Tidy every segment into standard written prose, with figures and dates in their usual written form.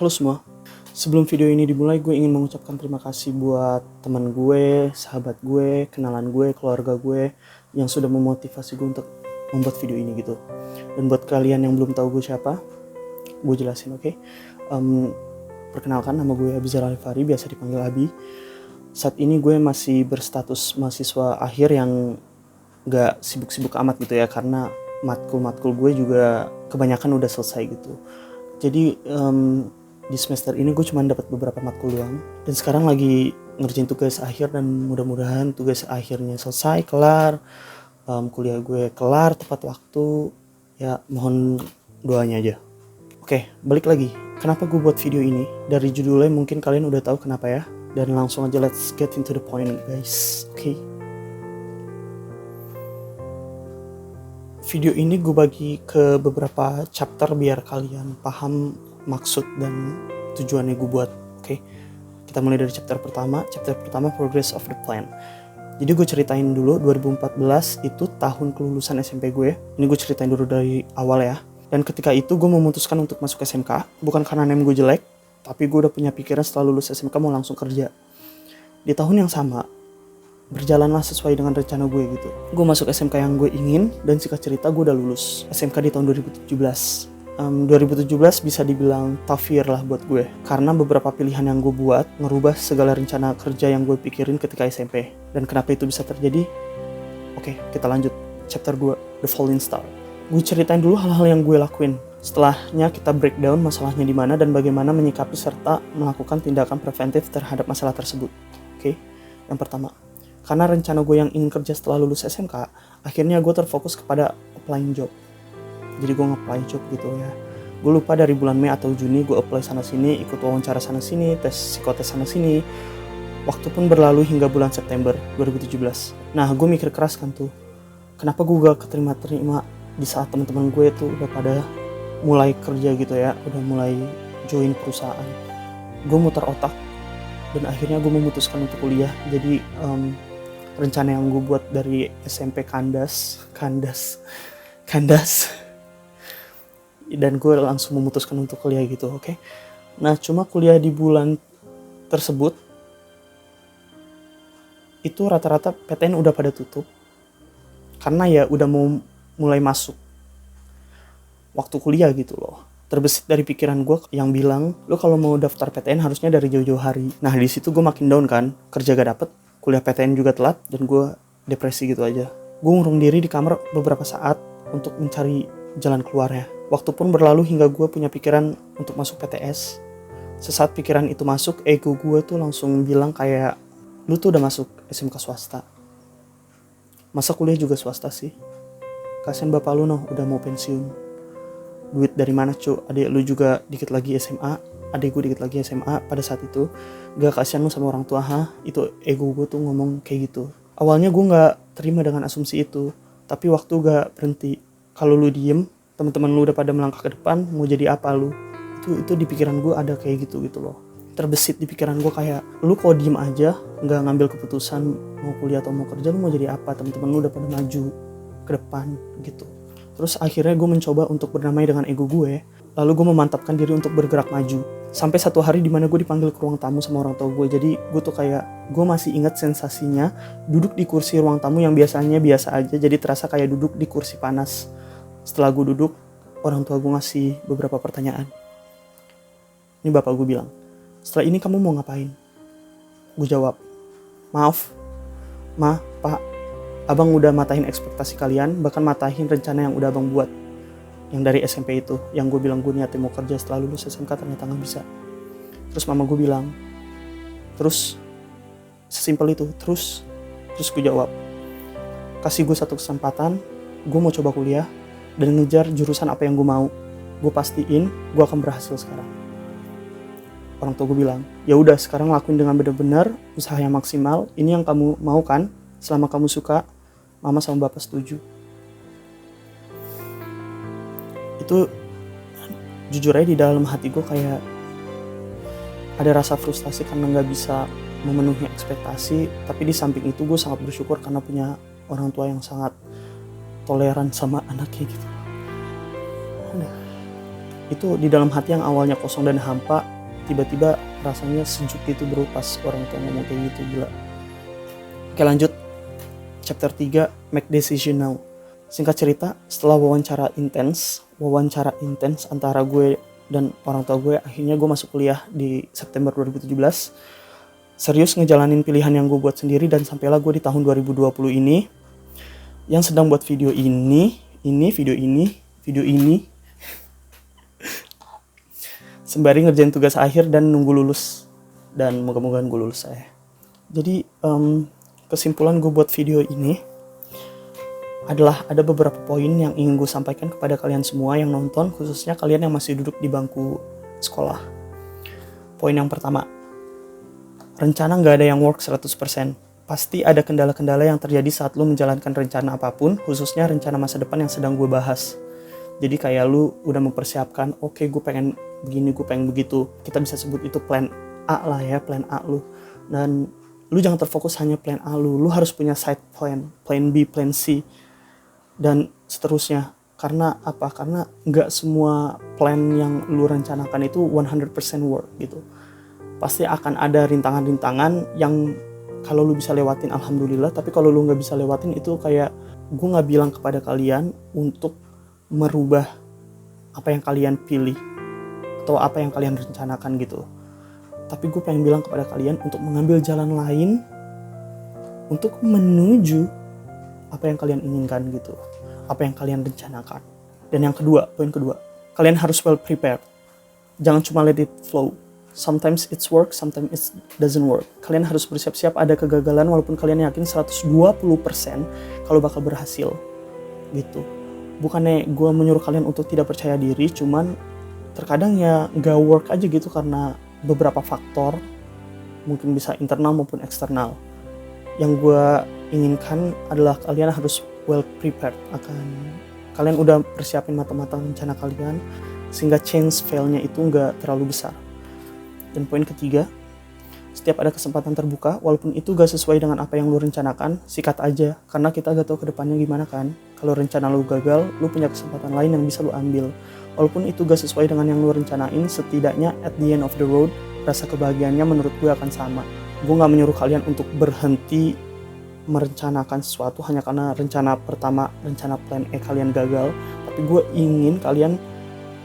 Halo semua, sebelum video ini dimulai gue ingin mengucapkan terima kasih buat teman gue, sahabat gue, kenalan gue, keluarga gue yang sudah memotivasi gue untuk membuat video ini gitu. Dan buat kalian yang belum tahu gue siapa, gue jelasin, oke? Perkenalkan, nama gue Abizar Alifari, biasa dipanggil Abi. Saat ini gue masih berstatus mahasiswa akhir yang gak sibuk-sibuk amat gitu ya, karena matkul-matkul gue juga kebanyakan udah selesai gitu. Jadi di semester ini gue cuma dapat beberapa matkul doang, dan sekarang lagi ngerjain tugas akhir, dan mudah-mudahan tugas akhirnya selesai, kelar, kuliah gue kelar tepat waktu. Ya mohon doanya aja. Oke, balik lagi. Kenapa gue buat video ini? Dari judulnya mungkin kalian udah tahu kenapa ya. Dan langsung aja let's get into the point guys. Oke. Video ini gue bagi ke beberapa chapter biar kalian paham maksud dan tujuannya gue buat. Oke. Kita mulai dari chapter pertama. Chapter pertama, Progress of the Plan. Jadi gue ceritain dulu 2014 itu tahun kelulusan SMP gue. Ini gue ceritain dulu dari awal ya. Dan ketika itu gue memutuskan untuk masuk SMK, bukan karena name gue jelek, tapi gue udah punya pikiran setelah lulus SMK mau langsung kerja. Di tahun yang sama, berjalanlah sesuai dengan rencana gue gitu. Gue masuk SMK yang gue ingin, dan singkat cerita gue udah lulus SMK di tahun 2017. 2017 bisa dibilang tough year lah buat gue, karena beberapa pilihan yang gue buat ngerubah segala rencana kerja yang gue pikirin ketika SMP. Dan kenapa itu bisa terjadi? Oke, kita lanjut. Chapter 2, The Falling Star. Gue ceritain dulu hal-hal yang gue lakuin. Setelahnya kita breakdown masalahnya di mana dan bagaimana menyikapi serta melakukan tindakan preventif terhadap masalah tersebut. Oke, yang pertama, karena rencana gue yang ingin kerja setelah lulus SMK, akhirnya gue terfokus kepada applying job. Jadi gue nge-apply job gitu ya. Gue lupa dari bulan Mei atau Juni gue apply sana sini, ikut wawancara sana sini, tes psikotes sana sini. Waktu pun berlalu hingga bulan September 2017. Nah, gue mikir keras kan tuh, kenapa gue gak keterima-terima di saat teman-teman gue tuh udah pada mulai kerja gitu ya, udah mulai join perusahaan. Gue muter otak, dan akhirnya gue memutuskan untuk kuliah. Jadi rencana yang gue buat dari SMP kandas, dan gue langsung memutuskan untuk kuliah gitu, oke? Nah, cuma kuliah di bulan tersebut itu rata-rata PTN udah pada tutup, karena ya udah mau mulai masuk waktu kuliah gitu loh. Terbesit dari pikiran gue yang bilang, lo kalau mau daftar PTN harusnya dari jauh-jauh hari. Nah, di situ gue makin down kan, kerja gak dapet, kuliah PTN juga telat, dan gue depresi gitu aja. Gue ngurung diri di kamar beberapa saat untuk mencari jalan keluarnya. Waktu pun berlalu hingga gue punya pikiran untuk masuk PTS. Sesaat pikiran itu masuk, ego gue tuh langsung bilang kayak, lu tuh udah masuk SMK swasta, masa kuliah juga swasta sih? Kasian bapak lu noh, udah mau pensiun. Duit dari mana cu? Adik lu juga dikit lagi SMA, adik gue dikit lagi SMA pada saat itu. Gak kasihan lu sama orang tua, ha? Itu ego gue tuh ngomong kayak gitu. Awalnya gue gak terima dengan asumsi itu, tapi waktu gak berhenti. Kalau lu diem, teman-teman lu udah pada melangkah ke depan, mau jadi apa lu? Itu di pikiran gue ada kayak gitu loh. Terbesit di pikiran gue kayak, lu kalau diem aja nggak ngambil keputusan mau kuliah atau mau kerja, lu mau jadi apa? Teman-teman lu udah pada maju ke depan gitu. Terus akhirnya gue mencoba untuk berdamai dengan ego gue, lalu gue memantapkan diri untuk bergerak maju. Sampai satu hari dimana gue dipanggil ke ruang tamu sama orang tua gue. Jadi gue tuh kayak, gue masih ingat sensasinya duduk di kursi ruang tamu yang biasanya biasa aja, jadi terasa kayak duduk di kursi panas. Setelah gue duduk, orang tua gue ngasih beberapa pertanyaan. Ini bapak gue bilang, setelah ini kamu mau ngapain? Gue jawab, maaf, ma, pak, abang udah matahin ekspektasi kalian, bahkan matahin rencana yang udah abang buat. Yang dari SMP itu, yang gue bilang gue niatnya mau kerja setelah lulus SMK, ternyata gak bisa. Terus mama gue bilang, terus, sesimpel itu, terus gue jawab, kasih gue satu kesempatan, gue mau coba kuliah, dan ngejar jurusan apa yang gue mau. Gue pastiin gue akan berhasil sekarang. Orang tua gue bilang, ya udah sekarang lakuin dengan benar-benar, usaha yang maksimal. Ini yang kamu mau kan? Selama kamu suka, mama sama bapak setuju. Itu jujur aja di dalam hati gue kayak ada rasa frustasi karena gak bisa memenuhi ekspektasi. Tapi di samping itu gue sangat bersyukur karena punya orang tua yang sangat toleran sama anaknya gitu. Itu di dalam hati yang awalnya kosong dan hampa, tiba-tiba rasanya sejuk gitu bro pas orang tua ngomong kayak gitu, gila. Oke lanjut, chapter 3, make decision now. Singkat cerita, setelah wawancara intens antara gue dan orang tua gue, akhirnya gue masuk kuliah di September 2017. Serius ngejalanin pilihan yang gue buat sendiri, dan sampailah gue di tahun 2020 ini yang sedang buat video ini sembari ngerjain tugas akhir dan nunggu lulus, dan moga-moga gue lulus saya. Jadi kesimpulan gue buat video ini adalah ada beberapa poin yang ingin gue sampaikan kepada kalian semua yang nonton, khususnya kalian yang masih duduk di bangku sekolah. Poin yang pertama, rencana nggak ada yang work 100%. Pasti ada kendala-kendala yang terjadi saat lu menjalankan rencana apapun, khususnya rencana masa depan yang sedang gue bahas. Jadi kayak lu udah mempersiapkan, oke, gue pengen begini, gue pengen begitu. Kita bisa sebut itu plan A lah ya, plan A lu. Dan lu jangan terfokus hanya plan A lu. Lu harus punya side plan, plan B, plan C, dan seterusnya. Karena apa? Karena nggak semua plan yang lu rencanakan itu 100% work gitu. Pasti akan ada rintangan-rintangan yang kalau lu bisa lewatin alhamdulillah, tapi kalau lu nggak bisa lewatin itu kayak gue nggak bilang kepada kalian untuk merubah apa yang kalian pilih atau apa yang kalian rencanakan gitu. Tapi gue pengen bilang kepada kalian untuk mengambil jalan lain untuk menuju apa yang kalian inginkan gitu, apa yang kalian rencanakan. Dan yang kedua, poin kedua, kalian harus well prepared. Jangan cuma let it flow. Sometimes it's work, sometimes it doesn't work. Kalian harus bersiap-siap ada kegagalan walaupun kalian yakin 120% kalau bakal berhasil gitu. Bukannya gue menyuruh kalian untuk tidak percaya diri, cuman terkadang ya gak work aja gitu karena beberapa faktor, mungkin bisa internal maupun eksternal. Yang gue inginkan adalah kalian harus well prepared, kalian udah persiapin matang-matang rencana kalian sehingga chance failnya itu gak terlalu besar. Dan poin ketiga, setiap ada kesempatan terbuka, walaupun itu gak sesuai dengan apa yang lu rencanakan, sikat aja, karena kita gak tahu ke depannya gimana kan. Kalau rencana lu gagal, lu punya kesempatan lain yang bisa lu ambil. Walaupun itu gak sesuai dengan yang lu rencanain, setidaknya at the end of the road, rasa kebahagiaannya menurut gue akan sama. Gue gak menyuruh kalian untuk berhenti merencanakan sesuatu hanya karena rencana pertama, rencana plan E kalian gagal. Tapi gue ingin kalian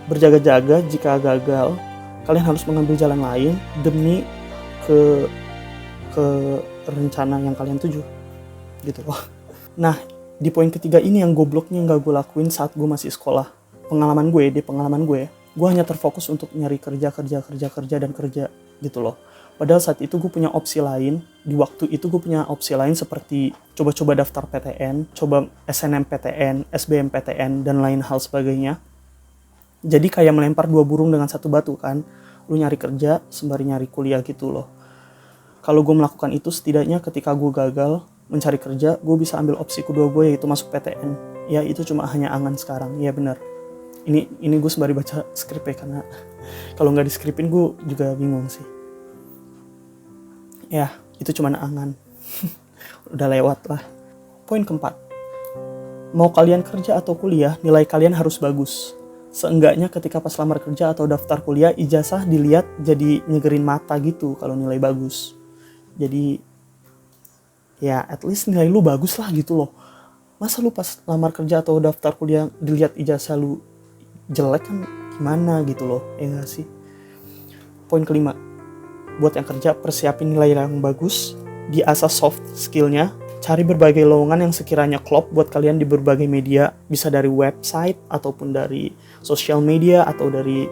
berjaga-jaga jika gagal. Kalian harus mengambil jalan lain demi ke rencana yang kalian tuju gitu loh. Nah, di poin ketiga ini yang gobloknya gak gue lakuin saat gue masih sekolah. Pengalaman gue hanya terfokus untuk nyari kerja dan kerja gitu loh. Padahal saat itu gue punya opsi lain, di waktu itu gue punya opsi lain seperti coba-coba daftar PTN, coba SNMPTN, SBMPTN, dan lain hal sebagainya. Jadi kayak melempar dua burung dengan satu batu kan, lu nyari kerja sembari nyari kuliah gitu loh. Kalau gue melakukan itu, setidaknya ketika gue gagal mencari kerja, gue bisa ambil opsi kedua gue, yaitu masuk PTN. Ya itu cuma hanya angan sekarang, ya benar. Ini gue sembari baca skrip ya, karena kalau nggak diskripin gue juga bingung sih. Ya itu cuma angan. Udah lewat lah. Poin keempat, mau kalian kerja atau kuliah, nilai kalian harus bagus. Seenggaknya ketika pas lamar kerja atau daftar kuliah, ijazah dilihat jadi nyegerin mata gitu kalau nilai bagus. Jadi ya at least nilai lu bagus lah gitu loh. Masa lu pas lamar kerja atau daftar kuliah dilihat ijazah lu jelek kan gimana gitu loh, ya gak sih? Poin kelima, buat yang kerja, persiapin nilai yang bagus, diasah soft skillnya, cari berbagai lowongan yang sekiranya klop buat kalian di berbagai media, bisa dari website ataupun dari sosial media atau dari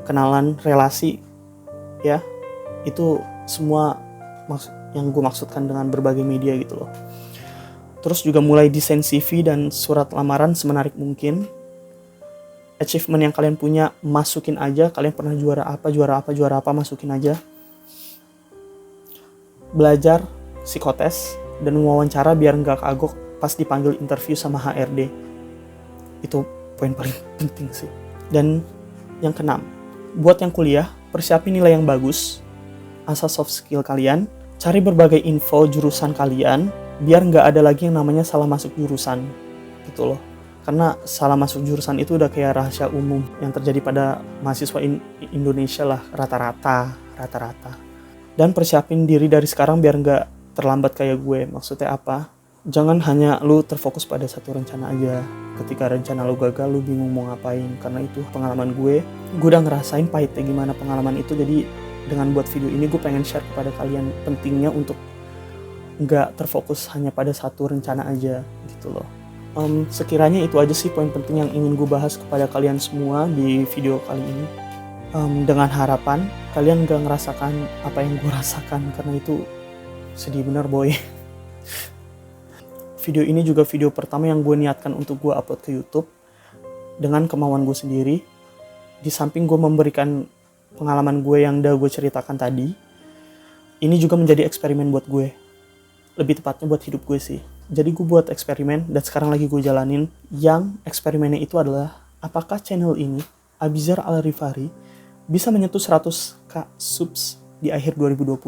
kenalan, relasi, ya. Itu semua yang gue maksudkan dengan berbagai media gitu loh. Terus juga mulai desain CV dan surat lamaran semenarik mungkin. Achievement yang kalian punya, masukin aja. Kalian pernah juara apa, masukin aja. Belajar psikotes dan wawancara biar nggak kagok pas dipanggil interview sama HRD. Itu poin paling penting sih. Dan yang keenam, buat yang kuliah, persiapin nilai yang bagus, asah soft skill kalian, cari berbagai info jurusan kalian, biar nggak ada lagi yang namanya salah masuk jurusan gitu loh. Karena salah masuk jurusan itu udah kayak rahasia umum yang terjadi pada mahasiswa Indonesia lah, rata-rata. Dan persiapin diri dari sekarang biar nggak terlambat kayak gue. Maksudnya apa? Jangan hanya lu terfokus pada satu rencana aja. Ketika rencana lu gagal, lu bingung mau ngapain. Karena itu pengalaman gue udah ngerasain pahitnya gimana pengalaman itu. Jadi dengan buat video ini gue pengen share kepada kalian pentingnya untuk nggak terfokus hanya pada satu rencana aja gitu loh. Sekiranya itu aja sih poin penting yang ingin gue bahas kepada kalian semua di video kali ini. Dengan harapan kalian gak ngerasakan apa yang gue rasakan, karena itu sedih bener boy. Video ini juga video pertama yang gue niatkan untuk gue upload ke YouTube dengan kemauan gue sendiri. Di samping gue memberikan pengalaman gue yang udah gue ceritakan tadi, ini juga menjadi eksperimen buat gue. Lebih tepatnya buat hidup gue sih. Jadi gue buat eksperimen dan sekarang lagi gue jalanin. Yang eksperimennya itu adalah apakah channel ini, Abizar Al-Rifari, bisa menyentuh 100k subs di akhir 2020.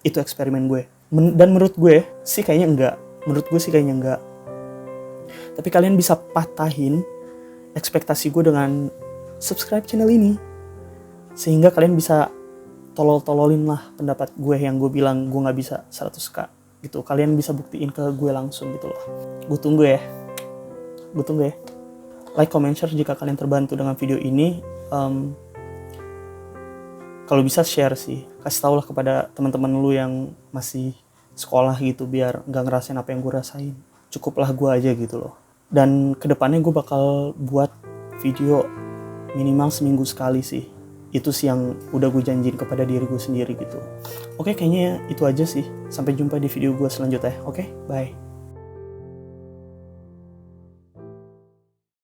Itu eksperimen gue. Dan menurut gue sih kayaknya enggak. Tapi kalian bisa patahin ekspektasi gue dengan subscribe channel ini. Sehingga kalian bisa tolol-tololin lah pendapat gue yang gue bilang gue gak bisa 100k gitu. Kalian bisa buktiin ke gue langsung gitu loh. Gue tunggu ya. Like, comment, share jika kalian terbantu dengan video ini. Kalau bisa share sih, kasih tau lah kepada teman-teman lu yang masih sekolah gitu, biar nggak ngerasain apa yang gue rasain. Cukuplah gue aja gitu loh. Dan kedepannya gue bakal buat video minimal seminggu sekali sih. Itu sih yang udah gue janjiin kepada diri gue sendiri gitu. Oke, kayaknya itu aja sih. Sampai jumpa di video gue selanjutnya. Oke, bye.